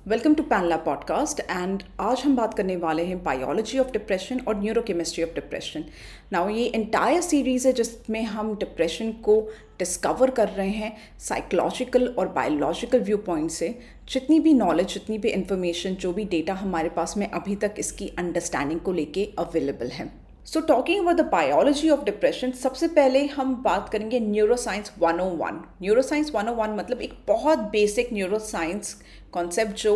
Welcome to पैनला podcast and आज हम बात करने वाले हैं बायोलॉजी ऑफ डिप्रेशन और न्यूरोकेमिस्ट्री ऑफ डिप्रेशन। नाउ ये एंटायर सीरीज़ है जिसमें हम डिप्रेशन को डिस्कवर कर रहे हैं साइकोलॉजिकल और बायोलॉजिकल व्यू पॉइंट से। जितनी भी नॉलेज, जितनी भी इंफॉर्मेशन, जो भी डेटा हमारे पास में अभी तक इसकी अंडरस्टैंडिंग को लेके अवेलेबल है। So talking about the biology of depression, सबसे पहले हम बात करेंगे न्यूरोसाइंस 101। न्यूरोसाइंस 101 मतलब एक बहुत बेसिक न्यूरोसाइंस कॉन्सेप्ट जो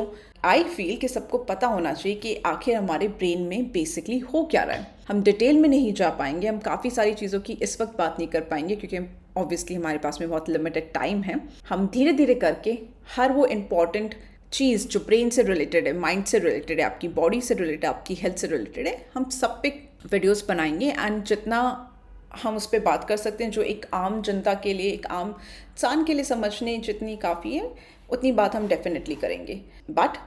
आई फील कि सबको पता होना चाहिए कि आखिर हमारे ब्रेन में बेसिकली हो क्या रहा है। हम डिटेल में नहीं जा पाएंगे, हम काफ़ी सारी चीज़ों की इस वक्त बात नहीं कर पाएंगे क्योंकि ऑब्वियसली हमारे पास में बहुत लिमिटेड टाइम है। हम धीरे धीरे करके हर वो इम्पॉर्टेंट चीज़ जो ब्रेन से रिलेटेड है, माइंड से रिलेटेड है, आपकी बॉडी से रिलेटेड है, आपकी हेल्थ से रिलेटेड है, हम सब पे वीडियोस बनाएंगे एंड जितना हम उस पर बात कर सकते हैं जो एक आम जनता के लिए, एक आम इंसान के लिए समझने जितनी काफ़ी है उतनी बात हम डेफिनेटली करेंगे। बट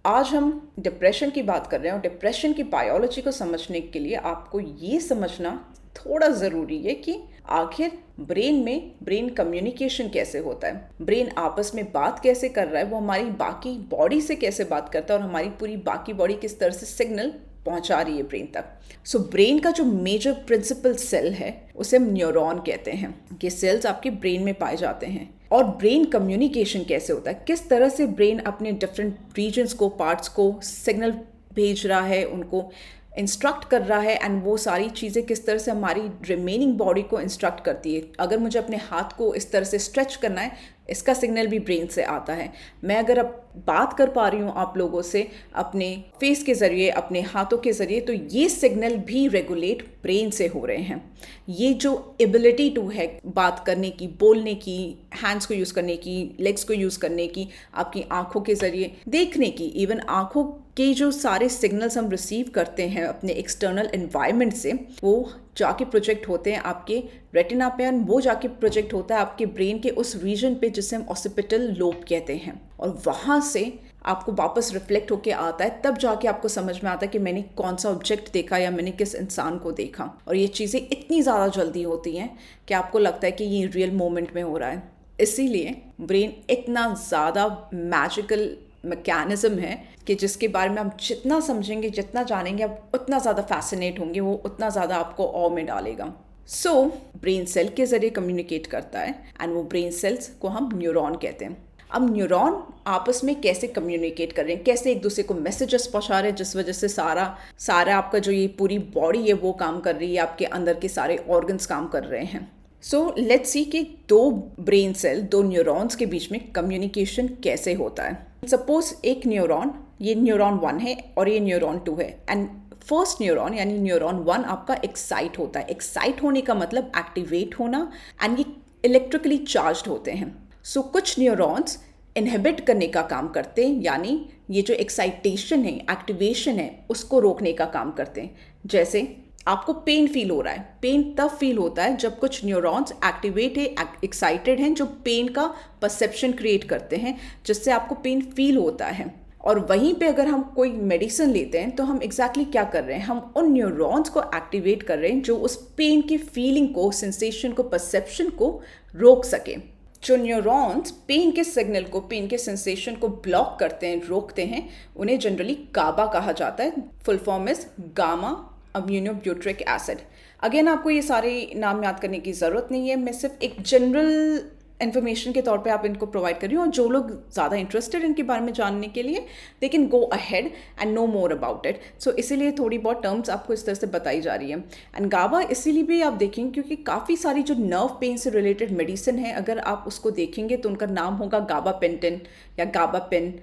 आज हम डिप्रेशन की बात कर रहे हैं और डिप्रेशन की बायोलॉजी को समझने के लिए आपको ये समझना थोड़ा ज़रूरी है कि आखिर ब्रेन कम्युनिकेशन कैसे होता है, ब्रेन आपस में बात कैसे कर रहा है, वो हमारी बाकी बॉडी से कैसे बात करता है और हमारी पूरी बाकी बॉडी किस तरह से सिग्नल पहुंचा रही है ब्रेन तक। सो ब्रेन का जो मेजर प्रिंसिपल सेल है उसे हम न्यूरॉन कहते हैं। ये सेल्स आपके ब्रेन में पाए जाते हैं। और ब्रेन कम्युनिकेशन कैसे होता है, किस तरह से ब्रेन अपने डिफरेंट रीजन्स को, पार्ट्स को सिग्नल भेज रहा है, उनको इंस्ट्रक्ट कर रहा है, एंड वो सारी चीज़ें किस तरह से हमारी रिमेनिंग बॉडी को इंस्ट्रक्ट करती है। अगर मुझे अपने हाथ को इस तरह से स्ट्रेच करना है, इसका सिग्नल भी ब्रेन से आता है। मैं अगर अब बात कर पा रही हूँ आप लोगों से अपने फेस के ज़रिए, अपने हाथों के ज़रिए, तो ये सिग्नल भी रेगुलेट ब्रेन से हो रहे हैं। ये जो एबिलिटी टू है बात करने की, बोलने की, हैंड्स को यूज़ करने की, लेग्स को यूज़ करने की, आपकी आंखों के ज़रिए देखने की, इवन आंखों के जो सारे सिग्नल्स हम रिसीव करते हैं अपने एक्सटर्नल एनवायरनमेंट से, वो जाके प्रोजेक्ट होते हैं आपके रेटिना पे, वो जाके प्रोजेक्ट होता है आपके ब्रेन के उस रीजन पे जिसे हम ऑसिपिटल लोब कहते हैं, और वहाँ से आपको वापस रिफ्लेक्ट होके आता है। तब जाके आपको समझ में आता है कि मैंने कौन सा ऑब्जेक्ट देखा या मैंने किस इंसान को देखा। और ये चीज़ें इतनी ज़्यादा जल्दी होती हैं कि आपको लगता है कि ये रियल मोमेंट में हो रहा है। इसीलिए ब्रेन इतना ज़्यादा मैजिकल मैकेनिज्म है कि जिसके बारे में हम जितना समझेंगे, जितना जानेंगे, आप उतना ज़्यादा फैसिनेट होंगे, वो उतना ज़्यादा आपको ऑ में डालेगा। सो ब्रेन सेल के ज़रिए कम्युनिकेट करता है एंड वो ब्रेन सेल्स को हम न्यूरॉन कहते हैं। अब न्यूरॉन आपस में कैसे कम्युनिकेट कर रहे हैं, कैसे एक दूसरे को मैसेजेस पहुंचा रहे हैं, जिस वजह से सारा आपका जो ये पूरी बॉडी है वो काम कर रही है, आपके अंदर के सारे ऑर्गन्स काम कर रहे हैं। सो लेट्स सी कि दो ब्रेन सेल, दो न्यूरॉन्स के बीच में कम्युनिकेशन कैसे होता है। सपोज एक न्यूरॉन, ये न्यूरॉन 1 है और ये न्यूरॉन 2 है, एंड फर्स्ट न्यूरॉन यानी न्यूरॉन 1 आपका एक्साइट होता है। एक्साइट होने का मतलब एक्टिवेट होना, एंड ये इलेक्ट्रिकली चार्ज्ड होते हैं। सो कुछ न्यूरॉन्स इनहिबिट करने का काम करते हैं, यानी ये जो एक्साइटेशन है, एक्टिवेशन है, उसको रोकने का काम करते हैं। जैसे आपको पेन फील हो रहा है, पेन तब फील होता है जब कुछ न्यूरॉन्स एक्टिवेट है, एक्साइटेड हैं, जो पेन का परसेप्शन क्रिएट करते हैं, जिससे आपको पेन फील होता है। और वहीं पे अगर हम कोई मेडिसिन लेते हैं तो हम एग्जैक्टली क्या कर रहे हैं, हम उन न्यूरॉन्स को एक्टिवेट कर रहे हैं जो उस पेन की फीलिंग को, सेंसेशन को, परसेप्शन को रोक सके। जो न्यूरॉन्स पेन के सिग्नल को, पेन के सेंसेशन को ब्लॉक करते हैं, रोकते हैं, उन्हें जनरली गाबा कहा जाता है। Full form is gamma aminobutyric acid. Again आपको ये सारे नाम याद करने की ज़रूरत नहीं है, मैं सिर्फ एक जनरल इन्फॉर्मेशन के तौर पे आप इनको प्रोवाइड कर रही हूँ। और जो लोग ज़्यादा इंटरेस्टेड इनके बारे में जानने के लिए, they can go ahead and know more about it. So इसीलिए थोड़ी बहुत टर्म्स आपको इस तरह से बताई जा रही है। एंड गाबा इसीलिए भी आप देखेंगे क्योंकि काफ़ी सारी जो नर्व पेन से रिलेटेड मेडिसिन है, अगर आप उसको देखेंगे तो उनका नाम होगा गाबापेंटिन या गाबापेन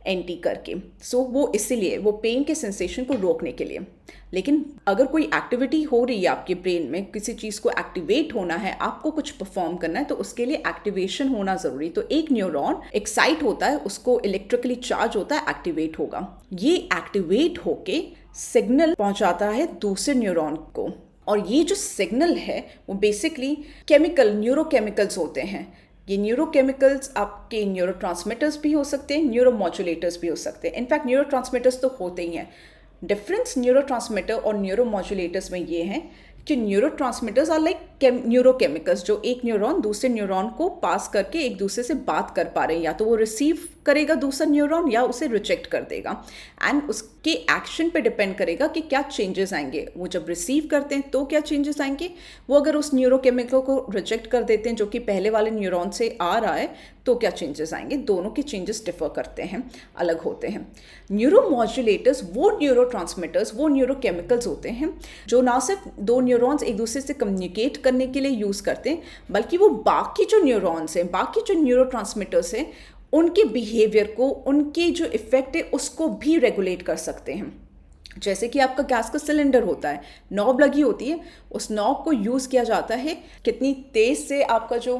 एंटी करके। सो वो इसीलिए, वो पेन के सेंसेशन को रोकने के लिए। लेकिन अगर कोई एक्टिविटी हो रही है आपके ब्रेन में, किसी चीज़ को एक्टिवेट होना है, आपको कुछ परफॉर्म करना है, तो उसके लिए एक्टिवेशन होना ज़रूरी। तो एक न्यूरॉन एक्साइट होता है, उसको इलेक्ट्रिकली चार्ज होता है, एक्टिवेट होगा। ये एक्टिवेट होके सिग्नल पहुंचाता है दूसरे न्यूरॉन को, और ये जो सिग्नल है वो बेसिकली केमिकल, न्यूरोकेमिकल्स होते हैं। ये न्यूरोकेमिकल्स आपके न्यूरोट्रांसमीटर्स भी हो सकते हैं, न्यूरोमॉड्यूलेटर्स भी हो सकते हैं। इनफैक्ट न्यूरोट्रांसमीटर्स तो होते ही हैं। डिफरेंस न्यूरोट्रांसमीटर और न्यूरोमॉड्यूलेटर्स में ये है कि न्यूरोट्रांसमीटर्स आर लाइक न्यूरोकेमिकल्स, जो एक न्यूरॉन दूसरे न्यूरॉन को पास करके एक दूसरे से बात कर पा रहे हैं, या तो वो रिसीव करेगा दूसरा न्यूरॉन या उसे रिजेक्ट कर देगा। एंड उसके एक्शन पे डिपेंड करेगा कि क्या चेंजेस आएंगे। वो जब रिसीव करते हैं तो क्या चेंजेस आएंगे, वो अगर उस न्यूरोकेमिकल को रिजेक्ट कर देते हैं जो कि पहले वाले न्यूरॉन से आ रहा है तो क्या चेंजेस आएंगे। दोनों के चेंजेस डिफर करते हैं, अलग होते हैं। न्यूरोमॉड्यूलेटर्स वो न्यूरोट्रांसमीटर्स, वो न्यूरोकेमिकल्स होते हैं जो ना सिर्फ दो न्यूरॉन्स एक दूसरे से कम्युनिकेट करने के लिए यूज़ करते हैं, बल्कि वो बाकी जो न्यूरॉन्स हैं, बाकी जो न्यूरोट्रांसमीटर्स हैं, उनके बिहेवियर को, उनके जो इफ़ेक्ट है उसको भी रेगुलेट कर सकते हैं। जैसे कि आपका गैस का सिलेंडर होता है, नॉब लगी होती है, उस नॉब को यूज़ किया जाता है कितनी तेज़ से आपका जो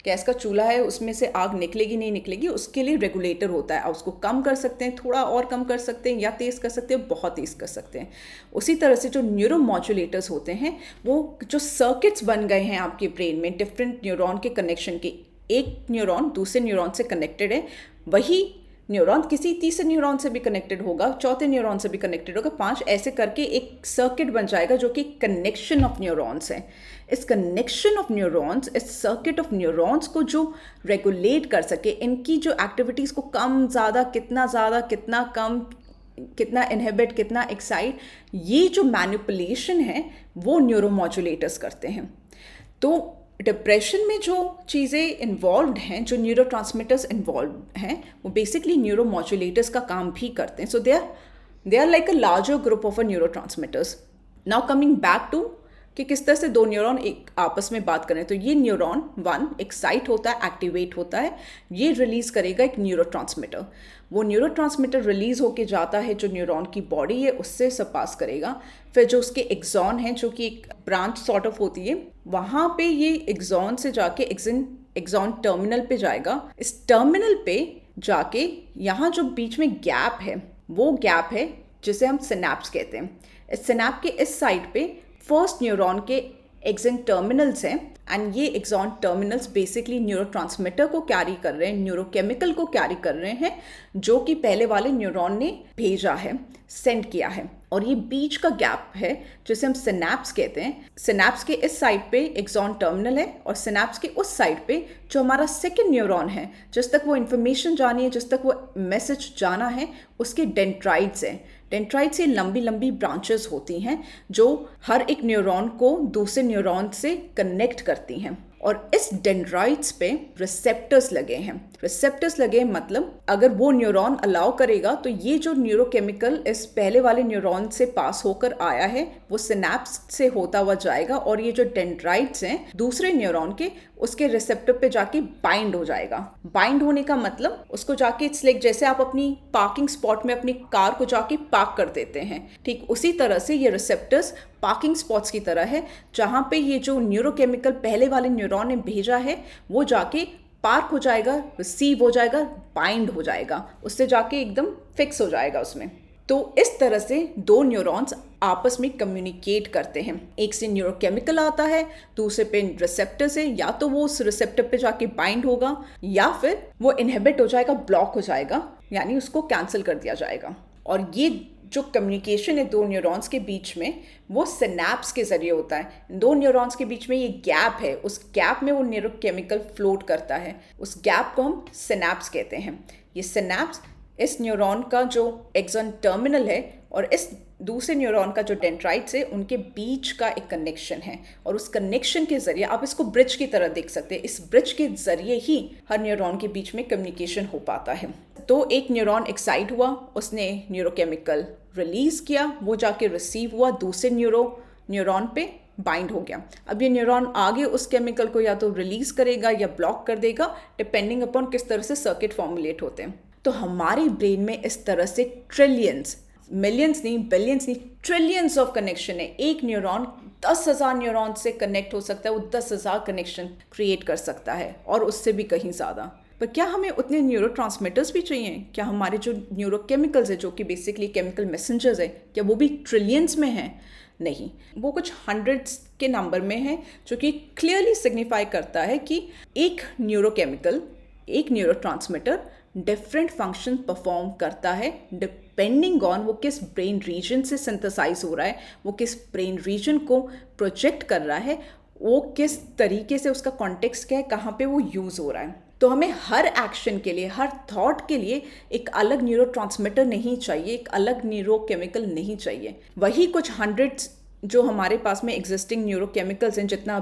गैस का चूल्हा है उसमें से आग निकलेगी नहीं निकलेगी, उसके लिए रेगुलेटर होता है। आप उसको कम कर सकते हैं, थोड़ा और कम कर सकते हैं, या तेज़ कर सकते हैं, बहुत तेज़ कर सकते हैं। उसी तरह से जो न्यूरोमॉड्यूलेटर्स होते हैं, वो जो सर्किट्स बन गए हैं आपके ब्रेन में डिफरेंट न्यूरॉन के कनेक्शन के, एक न्यूरॉन दूसरे न्यूरॉन से कनेक्टेड है, वही न्यूरॉन किसी तीसरे न्यूरॉन से भी कनेक्टेड होगा, चौथे न्यूरॉन से भी कनेक्टेड होगा, 5 ऐसे करके एक सर्किट बन जाएगा जो कि कनेक्शन ऑफ न्यूरॉन्स है। इस कनेक्शन ऑफ न्यूरॉन्स, इस सर्किट ऑफ न्यूरॉन्स को जो रेगुलेट कर सके, इनकी जो एक्टिविटीज़ को कम ज़्यादा, कितना कम, कितना इनहिबिट, कितना एक्साइट, ये जो मैनिपुलेशन है वो न्यूरोमॉड्यूलेटर्स करते हैं। तो डिप्रेशन में जो चीज़ें इन्वॉल्व हैं, जो न्यूरोट्रांसमीटर्स इन्वॉल्व हैं, वो बेसिकली न्यूरोमॉड्यूलेटर्स का काम भी करते हैं। So they are like a larger group of a neurotransmitters. Now coming back to कि किस तरह से दो न्यूरॉन एक आपस में बात करें, तो ये न्यूरॉन 1 एक्साइट होता है, एक्टिवेट होता है, ये रिलीज़ करेगा एक न्यूरोट्रांसमीटर। वो न्यूरोट्रांसमीटर रिलीज़ होके जाता है जो न्यूरॉन की बॉडी है उससे सरपास करेगा। फिर जो उसके एक्सॉन है, जो कि एक ब्रांच सॉर्ट ऑफ होती है, वहाँ पे ये एक्सॉन से जाके एक्सॉन टर्मिनल पे जाएगा। इस टर्मिनल पे जाके यहाँ जो बीच में गैप है, वो गैप है जिसे हम सिनैप्स कहते हैं। इस सिनैप के इस साइड पे फर्स्ट न्यूरॉन के एक्सन टर्मिनल्स हैं, एंड ये एक्सॉन टर्मिनल्स बेसिकली न्यूरोट्रांसमीटर को कैरी कर रहे हैं, न्यूरोकेमिकल को कैरी कर रहे हैं जो कि पहले वाले न्यूरॉन ने भेजा है, सेंड किया है। और ये बीच का गैप है जिसे हम सिनैप्स कहते हैं। सिनैप्स के इस साइड पे एक्सॉन टर्मिनल है और सिनैप्स के उस साइड पे जो हमारा सेकेंड न्यूरॉन है, जिस तक वो इन्फॉर्मेशन जानी है, जिस तक वो मैसेज जाना है, उसके डेंड्राइट्स हैं। डेंड्राइट्स ये लंबी लंबी ब्रांचेस होती हैं जो हर एक न्यूरॉन को दूसरे न्यूरॉन से कनेक्ट करती हैं, और इस डेंड्राइट्स पे रिसेप्टर्स लगे हैं। रिसेप्टर्स लगे मतलब अगर वो न्यूरॉन अलाउ करेगा तो ये जो न्यूरोकेमिकल इस पहले वाले न्यूरॉन से पास होकर आया है वो सिनैप्स से होता हुआ जाएगा, और ये जो डेंड्राइट्स हैं दूसरे न्यूरॉन के, उसके रिसेप्टर पे जाके बाइंड हो जाएगा। बाइंड होने का मतलब उसको जाके, इट्स लाइक जैसे आप अपनी पार्किंग स्पॉट में अपनी कार को जाके पार्क कर देते हैं, ठीक उसी तरह से ये रिसेप्टर्स पार्किंग स्पॉट्स की तरह है, जहाँ पे ये जो न्यूरोकेमिकल पहले वाले न्यूरॉन ने भेजा है वो जाके पार्क हो जाएगा, रिसीव हो जाएगा, बाइंड हो जाएगा, उससे जाके एकदम फिक्स हो जाएगा उसमें। तो इस तरह से दो न्यूरॉन्स आपस में कम्युनिकेट करते हैं। एक से न्यूरोकेमिकल आता है, दूसरे पे रिसेप्टर से, या तो वो उस रिसेप्टर पे जाके बाइंड होगा या फिर वो इनहिबिट हो जाएगा, ब्लॉक हो जाएगा, यानी उसको कैंसिल कर दिया जाएगा। और ये जो कम्युनिकेशन है दो न्यूरॉन्स के बीच में वो सिनैप्स के जरिए होता है। दो न्यूरॉन्स के बीच में ये गैप है, उस गैप में वो न्यूरोकेमिकल फ्लोट करता है, उस गैप को हम सिनैप्स कहते हैं। ये सिनैप्स इस न्यूरॉन का जो एक्सॉन टर्मिनल है और इस दूसरे न्यूरॉन का जो डेंड्राइट्स है उनके बीच का एक कनेक्शन है, और उस कनेक्शन के जरिए आप इसको ब्रिज की तरह देख सकते हैं। इस ब्रिज के जरिए ही हर न्यूरॉन के बीच में कम्युनिकेशन हो पाता है। तो एक न्यूरॉन एक्साइट हुआ, उसने न्यूरोकेमिकल रिलीज किया, वो जाके रिसीव हुआ, दूसरे न्यूरॉन पे बाइंड हो गया। अब ये न्यूरॉन आगे उस केमिकल को या तो रिलीज करेगा या ब्लॉक कर देगा, डिपेंडिंग अपॉन किस तरह से सर्किट फॉर्मुलेट होते हैं। तो हमारे ब्रेन में इस तरह से ट्रिलियंस, मिलियंस नहीं, बिलियंस नहीं, ट्रिलियंस ऑफ कनेक्शन है। एक न्यूरॉन 10,000 न्यूरॉन से कनेक्ट हो सकता है, वो 10,000 कनेक्शन क्रिएट कर सकता है, और उससे भी कहीं ज़्यादा। पर क्या हमें उतने न्यूरोट्रांसमीटर्स भी चाहिए? क्या हमारे जो न्यूरोकेमिकल्स है, जो कि बेसिकली केमिकल मैसेंजर्स है, क्या वो भी ट्रिलियंस में हैं? नहीं, वो कुछ हंड्रेड्स के नंबर में है, जो कि क्लियरली सिग्निफाई करता है कि एक न्यूरोकेमिकल, एक न्यूरोट्रांसमीटर डिफरेंट फंक्शन परफॉर्म करता है डिपेंडिंग ऑन वो किस ब्रेन रीजन से सिंथेसाइज हो रहा है, वो किस ब्रेन रीजन को प्रोजेक्ट कर रहा है, वो किस तरीके से, उसका कॉन्टेक्स्ट क्या है, कहाँ पे वो यूज़ हो रहा है। तो हमें हर एक्शन के लिए, हर थॉट के लिए एक अलग न्यूरोट्रांसमीटर नहीं चाहिए, एक अलग न्यूरोकेमिकल नहीं चाहिए। वही कुछ हंड्रेड्स जो हमारे पास में एग्जिस्टिंग न्यूरोकेमिकल्स हैं, जितना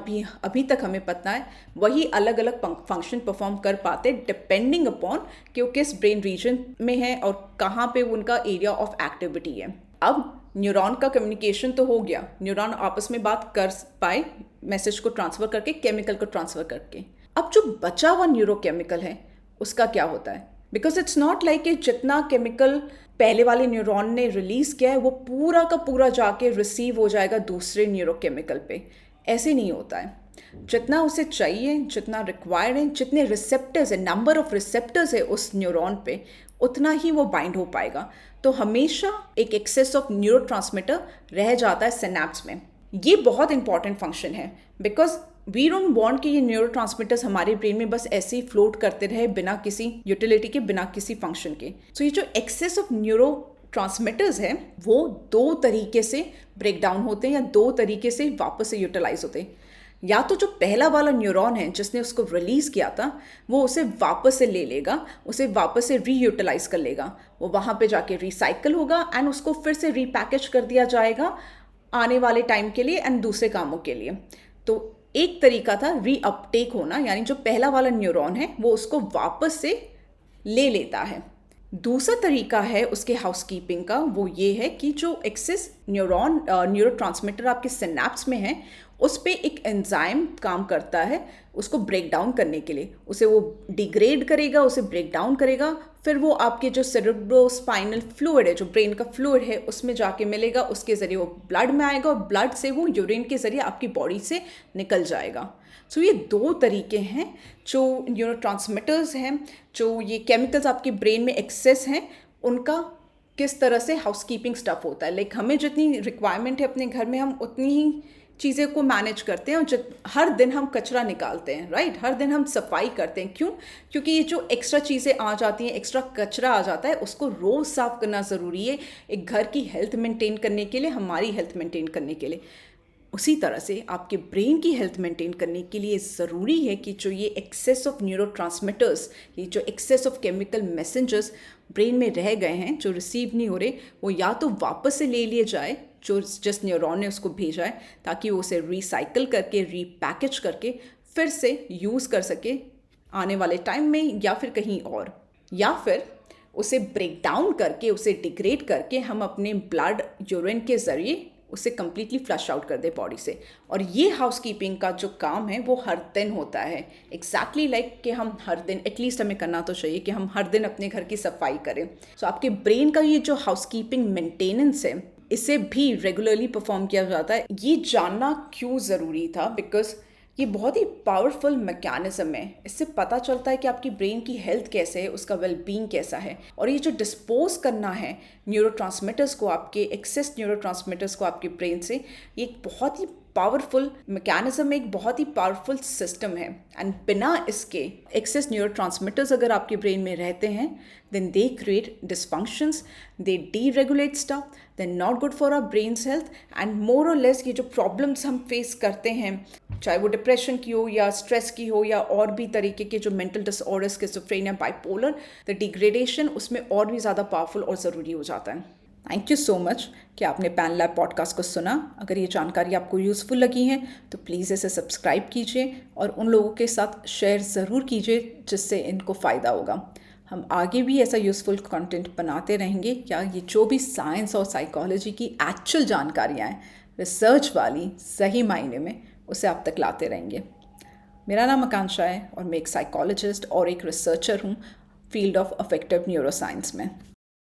अभी तक हमें पता है, वही अलग अलग फंक्शन परफॉर्म कर पाते डिपेंडिंग अपॉन कि वो किस ब्रेन रीजन में है और कहाँ पे उनका एरिया ऑफ एक्टिविटी है। अब न्यूरॉन का कम्युनिकेशन तो हो गया, न्यूरॉन आपस में बात कर पाए मैसेज को ट्रांसफ़र करके, केमिकल को ट्रांसफ़र करके। अब जो बचा हुआ न्यूरोकेमिकल है उसका क्या होता है? बिकॉज इट्स नॉट लाइक कि जितना केमिकल पहले वाले न्यूरॉन ने रिलीज़ किया है वो पूरा का पूरा जाके रिसीव हो जाएगा दूसरे न्यूरोकेमिकल पे। ऐसे नहीं होता है। जितना उसे चाहिए, जितना रिक्वायर्ड है, जितने रिसेप्टर्स है, नंबर ऑफ रिसेप्टर्स है उस न्यूरॉन पे, उतना ही वो बाइंड हो पाएगा। तो हमेशा एक एक्सेस ऑफ न्यूरोट्रांसमीटर रह जाता है सिनैप्स में। ये बहुत इंपॉर्टेंट फंक्शन है बिकॉज वी डोंट वांट कि ये न्यूरोट्रांसमीटर्स हमारे ब्रेन में बस ऐसे ही फ्लोट करते रहे बिना किसी यूटिलिटी के, बिना किसी फंक्शन के। सो ये जो एक्सेस ऑफ न्यूरो ट्रांसमीटर्स है वो दो तरीके से ब्रेक डाउन होते हैं या दो तरीके से वापस से यूटिलाइज होते हैं। या तो जो पहला वाला न्यूरॉन है जिसने उसको रिलीज़ किया था वो उसे वापस से ले लेगा, उसे वापस से रीयूटिलाइज कर लेगा, वो वहाँ पे जाके रिसाइकल होगा एंड उसको फिर से रीपैकेज कर दिया जाएगा आने वाले टाइम के लिए एंड दूसरे कामों के लिए। तो एक तरीका था रीअपटेक होना, यानी जो पहला वाला न्यूरॉन है वो उसको वापस से ले लेता है। दूसरा तरीका है उसके हाउसकीपिंग का, वो ये है कि जो एक्सेस न्यूरोट्रांसमीटर आपके सिनैप्स में है उस पर एक एंजाइम काम करता है उसको ब्रेक डाउन करने के लिए। उसे वो डिग्रेड करेगा, उसे ब्रेक डाउन करेगा, फिर वो आपके जो सेरेब्रोस्पाइनल फ्लूइड है, जो ब्रेन का फ्लूइड है, उसमें जाके मिलेगा, उसके ज़रिए वो ब्लड में आएगा और ब्लड से वो यूरिन के ज़रिए आपकी बॉडी से निकल जाएगा। सो ये दो तरीके हैं जो न्यूरोट्रांसमीटर्स हैं, जो ये केमिकल्स आपके ब्रेन में एक्सेस हैं, उनका किस तरह से हाउसकीपिंग स्टफ होता है। लाइक हमें जितनी रिक्वायरमेंट है अपने घर में हम उतनी ही चीज़ें को मैनेज करते हैं और हर दिन हम कचरा निकालते हैं, राइट, हर दिन हम सफाई करते हैं। क्यों? क्योंकि ये जो एक्स्ट्रा चीज़ें आ जाती हैं, एक्स्ट्रा कचरा आ जाता है, उसको रोज़ साफ करना ज़रूरी है एक घर की हेल्थ मेंटेन करने के लिए, हमारी हेल्थ मेंटेन करने के लिए। उसी तरह से आपके ब्रेन की हेल्थ मेंटेन करने के लिए ज़रूरी है कि जो ये एक्सेस ऑफ न्यूरोट्रांसमीटर्स, ये जो excess of chemical messengers brain में रह गए हैं, जो रिसीव नहीं हो रहे, वो या तो वापस से ले लिए जाए जो जिस न्यूरॉन ने उसको भेजा है, ताकि वो उसे रिसाइकल करके, रीपैकेज करके फिर से यूज़ कर सके आने वाले टाइम में या फिर कहीं और, या फिर उसे ब्रेक डाउन करके, उसे डिग्रेड करके हम अपने ब्लड यूरिन के ज़रिए उसे कम्प्लीटली फ्लश आउट कर दे बॉडी से। और ये हाउसकीपिंग का जो काम है वो हर दिन होता है, एग्जैक्टली लाइक कि हम हर दिन, एटलीस्ट हमें करना तो चाहिए कि हम हर दिन अपने घर की सफाई करें। सो आपके ब्रेन का ये जो हाउसकीपिंग मेंटेनेंस है, इसे भी रेगुलरली परफॉर्म किया जाता है। ये जानना क्यों ज़रूरी था? बिकॉज ये बहुत ही पावरफुल मैकेनिज्म है। इससे पता चलता है कि आपकी ब्रेन की हेल्थ कैसे है, उसका वेलबींग कैसा है। और ये जो डिस्पोज करना है न्यूरोट्रांसमीटर्स को, आपके एक्सेस न्यूरोट्रांसमीटर्स को आपके ब्रेन से, ये एक बहुत ही पावरफुल मैकेनिज्म, एक बहुत ही पावरफुल सिस्टम है। एंड बिना इसके एक्सेस न्यूरोट्रांसमीटर्स अगर आपके ब्रेन में रहते हैं, then they create dysfunctions, they deregulate stuff, they not good for our brains health. And more और लेस ये जो प्रॉब्लम्स हम फेस करते हैं, चाहे वो डिप्रेशन की हो या स्ट्रेस की हो या और भी तरीके के जो mental disorders, schizophrenia, bipolar, the degradation उसमें और भी ज़्यादा पावरफुल और ज़रूरी हो जाता है। थैंक यू सो मच कि आपने पैन लैब पॉडकास्ट को सुना। अगर ये जानकारी आपको यूज़फुल लगी है तो प्लीज़ इसे सब्सक्राइब कीजिए और उन लोगों के साथ शेयर ज़रूर कीजिए जिससे इनको फ़ायदा होगा। हम आगे भी ऐसा यूज़फुल कंटेंट बनाते रहेंगे। या ये जो भी साइंस और साइकोलॉजी की एक्चुअल जानकारियाँ हैं, रिसर्च वाली, सही मायने में, उसे आप तक लाते रहेंगे। मेरा नाम आकांक्षा है और मैं एक साइकोलॉजिस्ट और एक रिसर्चर हूँ फील्ड ऑफ अफेक्टिव न्यूरोसाइंस में।